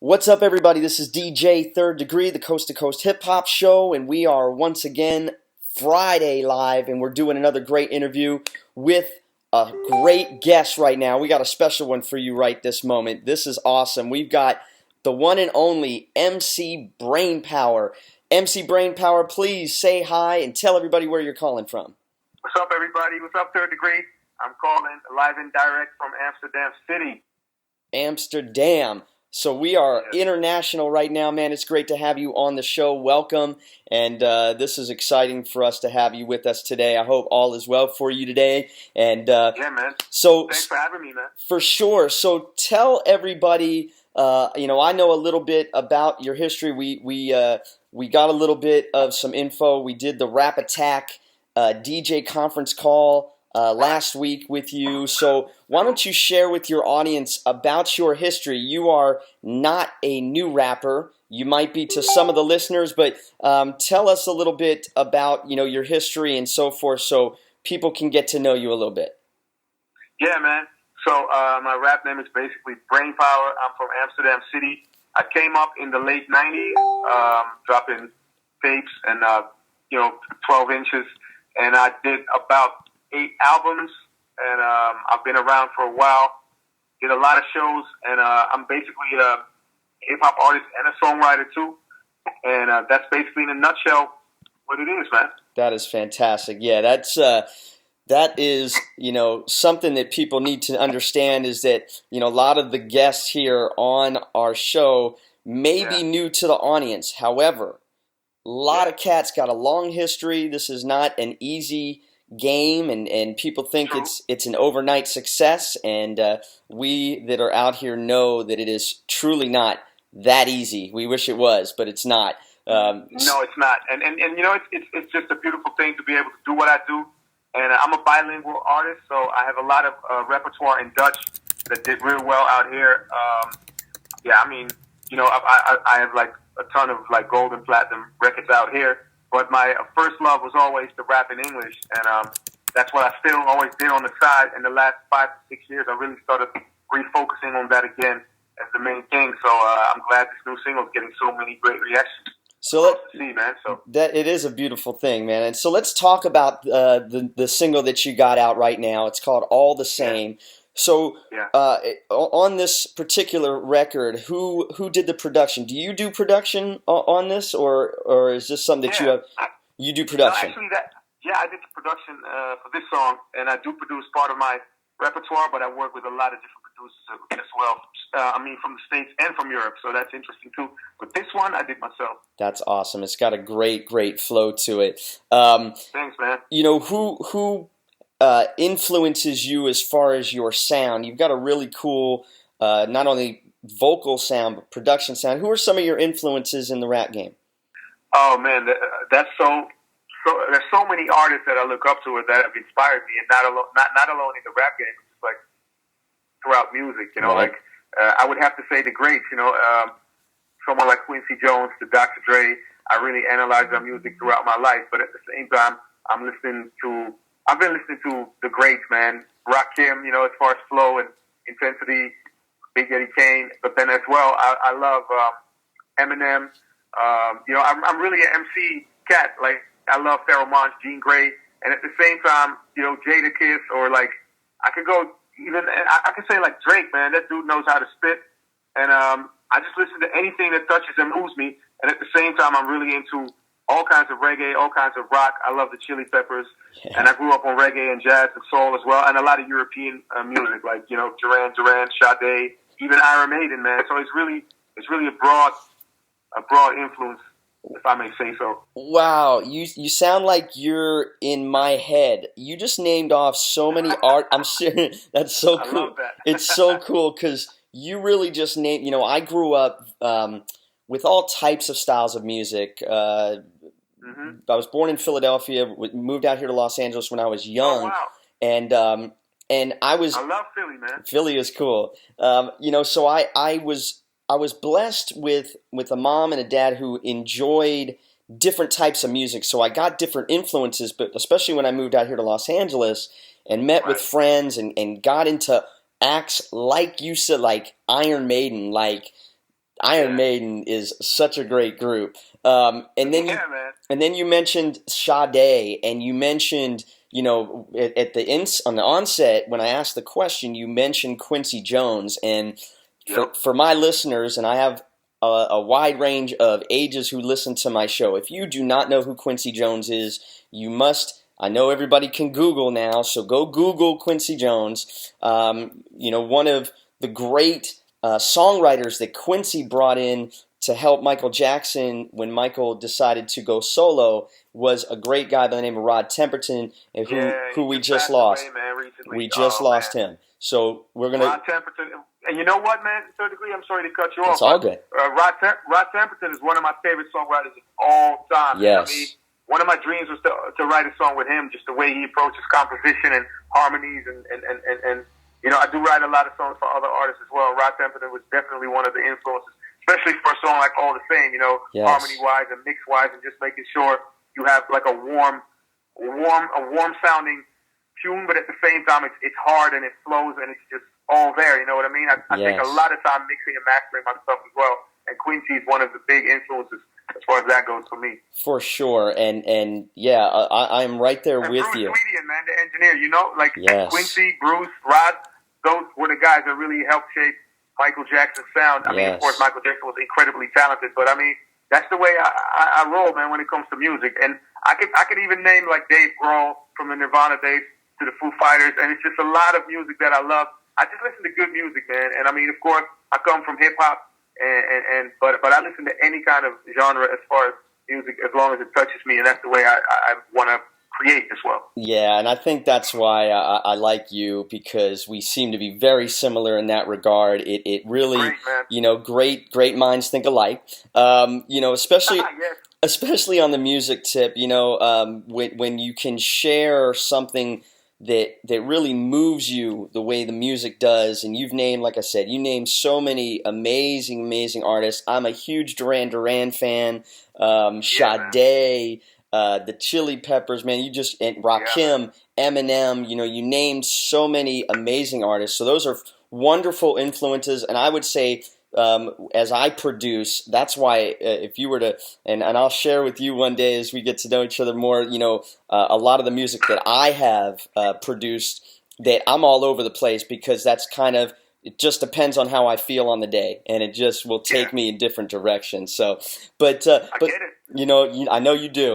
What's up, everybody? This is DJ Third Degree, the Coast to Coast Hip Hop Show, and we are once again Friday live, and we're doing another great interview with a great guest right now. We got a special one for you right this moment. This is awesome. We've got the one and only MC Brainpower. MC Brainpower, please say hi and tell everybody where you're calling from. What's up, everybody? What's up, Third Degree? I'm calling live and direct from Amsterdam City. Amsterdam. So we are international right now, man. It's great to have you on the show. Welcome. And this is exciting for us to have you with us today. I hope all is well for you today. And yeah, man. So thanks for having me, man. For sure. So tell everybody, I know a little bit about your history. We got a little bit of some info. We did the Rap Attack DJ conference call last week with you. So why don't you share with your audience about your history? You are not a new rapper. You might be to some of the listeners, but tell us a little bit about your history and so forth, so people can get to know you a little bit. Yeah, man. So my rap name is basically Brainpower. I'm from Amsterdam City. I came up in the late '90s, dropping tapes and 12 inches, and I did about 8 albums, and I've been around for a while, did a lot of shows, and I'm basically a hip-hop artist and a songwriter too, and that's basically in a nutshell what it is, man. That is fantastic. Yeah, that is something that people need to understand, is that a lot of the guests here on our show may be new to the audience. However, a lot of cats got a long history. This is not an easy game, and people think it's an overnight success, and we that are out here know that it is truly not that easy. We wish it was, but it's not. No, it's not, and it's just a beautiful thing to be able to do what I do, and I'm a bilingual artist, so I have a lot of repertoire in Dutch that did real well out here. I have like a ton of like gold and platinum records out here. But my first love was always to rap in English, and that's what I still always did on the side. In the last 5 to 6 years, I really started refocusing on that again as the main thing. So I'm glad this new single is getting so many great reactions. So that it is a beautiful thing, man. And so let's talk about the single that you got out right now. It's called All the Same. Yeah. So on this particular record, who did the production? Do you do production on this, or is this something that you do production? No, actually, I did the production for this song, and I do produce part of my repertoire, but I work with a lot of different producers as well. From the States and from Europe, so that's interesting too. But this one, I did myself. That's awesome. It's got a great flow to it. Thanks, man. Who influences you as far as your sound? You've got a really cool, not only vocal sound, but production sound. Who are some of your influences in the rap game? Oh, man, that's so there's so many artists that I look up to that have inspired me, and not alone in the rap game, just like throughout music, Right. I would have to say the greats, someone like Quincy Jones, the Dr. Dre. I really analyze their music throughout my life, but at the same time, I've been listening to the greats, man. Rakim, as far as flow and intensity, Big Eddie Kane, but then as well, I love Eminem. I'm really an MC cat. Like, I love Pharoah Monch, Jean Grey, and at the same time, Jada Kiss, or like, I could go even, I could say like Drake, man. That dude knows how to spit, and I just listen to anything that touches and moves me, and at the same time, I'm really into all kinds of reggae, all kinds of rock. I love the Chili Peppers, and I grew up on reggae and jazz and soul as well, and a lot of European music, like Duran Duran, Sade, even Iron Maiden, man. So it's really a broad influence, if I may say so. Wow, you sound like you're in my head. You just named off so many art. I'm serious. That's so cool. I love that. It's so cool because you really just named. I grew up with all types of styles of music. I was born in Philadelphia, moved out here to Los Angeles when I was young. Oh, wow. And I love Philly, man. Philly is cool. So I was blessed with a mom and a dad who enjoyed different types of music. So I got different influences, but especially when I moved out here to Los Angeles and met with friends and got into acts like you said, like Iron Maiden, like Iron Yeah. Maiden is such a great group. And then Yeah, man. and then you mentioned Sade, and you mentioned, at on the onset when I asked the question, you mentioned Quincy Jones, and Yep. for my listeners, and I have a wide range of ages who listen to my show. If you do not know who Quincy Jones is, you must. I know everybody can Google now, so go Google Quincy Jones. One of the great songwriters that Quincy brought in to help Michael Jackson when Michael decided to go solo was a great guy by the name of Rod Temperton, and who we just lost. Away, man, recently. We just lost him. So we're gonna. Rod Temperton, and you know what, man? To a degree, I'm sorry to cut you off. It's all good. Rod Temperton is one of my favorite songwriters of all time. Yes. I mean, one of my dreams was to write a song with him, just the way he approaches composition and harmonies, and I do write a lot of songs for other artists as well. Rod Temperton was definitely one of the influences, especially for a song like All the Same, Yes. harmony-wise and mix-wise, and just making sure you have like a warm sounding tune, but at the same time it's hard and it flows and it's just all there. You know what I mean? I Yes. take a lot of time mixing and mastering my stuff as well, and Quincy is one of the big influences as far as that goes for me. For sure, and yeah, I'm right there And with Bruce you. Sweetan, man, the engineer, Yes. Quincy, Bruce, Rod, those were the guys that really helped shape Michael Jackson's sound. I mean, of Yes. course, Michael Jackson was incredibly talented, but I mean, that's the way I roll, man, when it comes to music. And I could even name like Dave Grohl from the Nirvana days to the Foo Fighters, and it's just a lot of music that I love. I just listen to good music, man. And I mean, of course, I come from hip hop, but I listen to any kind of genre as far as music, as long as it touches me, and that's the way I want to create as well. Yeah, and I think that's why I like you, because we seem to be very similar in that regard. It really, Great, man. great minds think alike. Especially Yes. especially on the music tip. When you can share something that really moves you the way the music does, and you've named, like I said, you named so many amazing artists. I'm a huge Duran Duran fan. Sade. The Chili Peppers, man, and Rakim, Eminem, you named so many amazing artists. So those are wonderful influences, and I would say, as I produce, that's why if you were to, and I'll share with you one day as we get to know each other more, a lot of the music that I have produced, that I'm all over the place, because that's kind of, it just depends on how I feel on the day, and it just will take me in different directions. So, but I get it. I know you do.